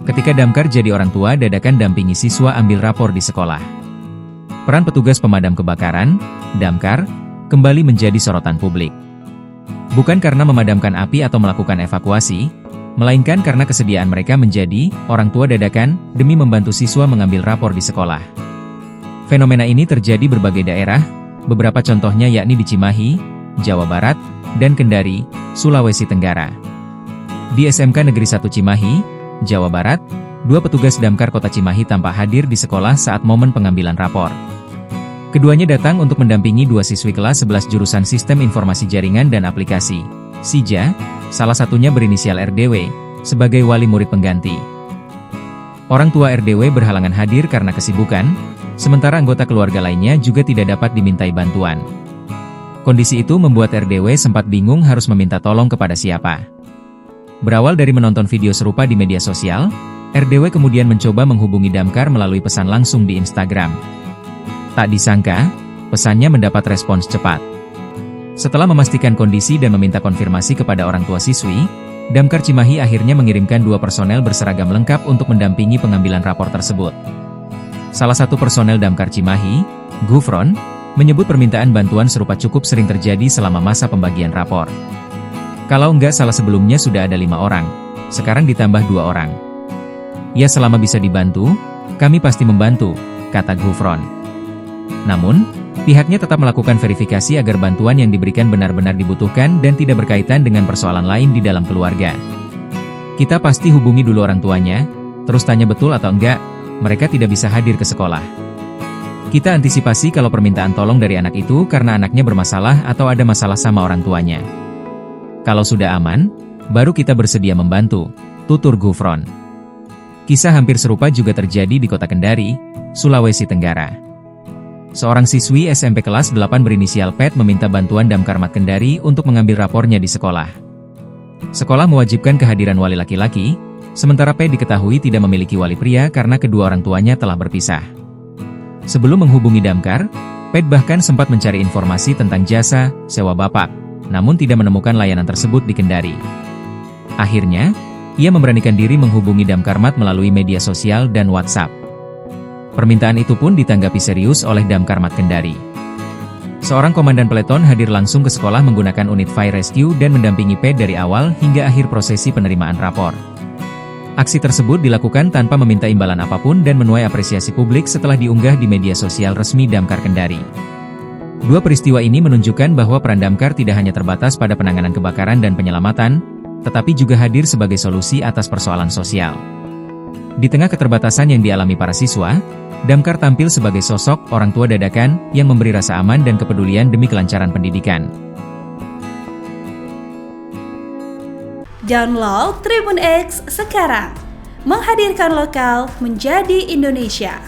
Ketika Damkar jadi orang tua dadakan dampingi siswa ambil rapor di sekolah. Peran petugas pemadam kebakaran, Damkar, kembali menjadi sorotan publik. Bukan karena memadamkan api atau melakukan evakuasi, melainkan karena kesediaan mereka menjadi orang tua dadakan demi membantu siswa mengambil rapor di sekolah. Fenomena ini terjadi berbagai daerah, beberapa contohnya yakni di Cimahi, Jawa Barat, dan Kendari, Sulawesi Tenggara. Di SMK Negeri 1 Cimahi, Jawa Barat, 2 petugas Damkar Kota Cimahi tampak hadir di sekolah saat momen pengambilan rapor. Keduanya datang untuk mendampingi 2 siswi kelas 11 jurusan Sistem Informasi Jaringan dan Aplikasi, SIJA, salah satunya berinisial RDW, sebagai wali murid pengganti. Orang tua RDW berhalangan hadir karena kesibukan, sementara anggota keluarga lainnya juga tidak dapat dimintai bantuan. Kondisi itu membuat RDW sempat bingung harus meminta tolong kepada siapa. Berawal dari menonton video serupa di media sosial, RDW kemudian mencoba menghubungi Damkar melalui pesan langsung di Instagram. Tak disangka, pesannya mendapat respons cepat. Setelah memastikan kondisi dan meminta konfirmasi kepada orang tua siswi, Damkar Cimahi akhirnya mengirimkan 2 personel berseragam lengkap untuk mendampingi pengambilan rapor tersebut. Salah satu personel Damkar Cimahi, Gufron, menyebut permintaan bantuan serupa cukup sering terjadi selama masa pembagian rapor. Kalau nggak salah sebelumnya sudah ada 5 orang, sekarang ditambah 2 orang. Ya selama bisa dibantu, kami pasti membantu, kata Gufron. Namun, pihaknya tetap melakukan verifikasi agar bantuan yang diberikan benar-benar dibutuhkan dan tidak berkaitan dengan persoalan lain di dalam keluarga. Kita pasti hubungi dulu orang tuanya, terus tanya betul atau enggak, mereka tidak bisa hadir ke sekolah. Kita antisipasi kalau permintaan tolong dari anak itu karena anaknya bermasalah atau ada masalah sama orang tuanya. Kalau sudah aman, baru kita bersedia membantu, tutur Gufron. Kisah hampir serupa juga terjadi di Kota Kendari, Sulawesi Tenggara. Seorang siswi SMP kelas 8 berinisial PET meminta bantuan Damkar Mat Kendari untuk mengambil rapornya di sekolah. Sekolah mewajibkan kehadiran wali laki-laki, sementara PET diketahui tidak memiliki wali pria karena kedua orang tuanya telah berpisah. Sebelum menghubungi Damkar, PET bahkan sempat mencari informasi tentang jasa sewa bapak, namun tidak menemukan layanan tersebut di Kendari. Akhirnya, ia memberanikan diri menghubungi Damkar Mat melalui media sosial dan WhatsApp. Permintaan itu pun ditanggapi serius oleh Damkar Mat Kendari. Seorang komandan peleton hadir langsung ke sekolah menggunakan unit fire rescue dan mendampingi PET dari awal hingga akhir prosesi penerimaan rapor. Aksi tersebut dilakukan tanpa meminta imbalan apapun dan menuai apresiasi publik setelah diunggah di media sosial resmi Damkar Kendari. 2 peristiwa ini menunjukkan bahwa peran Damkar tidak hanya terbatas pada penanganan kebakaran dan penyelamatan, tetapi juga hadir sebagai solusi atas persoalan sosial. Di tengah keterbatasan yang dialami para siswa, Damkar tampil sebagai sosok orang tua dadakan yang memberi rasa aman dan kepedulian demi kelancaran pendidikan. Download Tribun X sekarang, menghadirkan lokal menjadi Indonesia.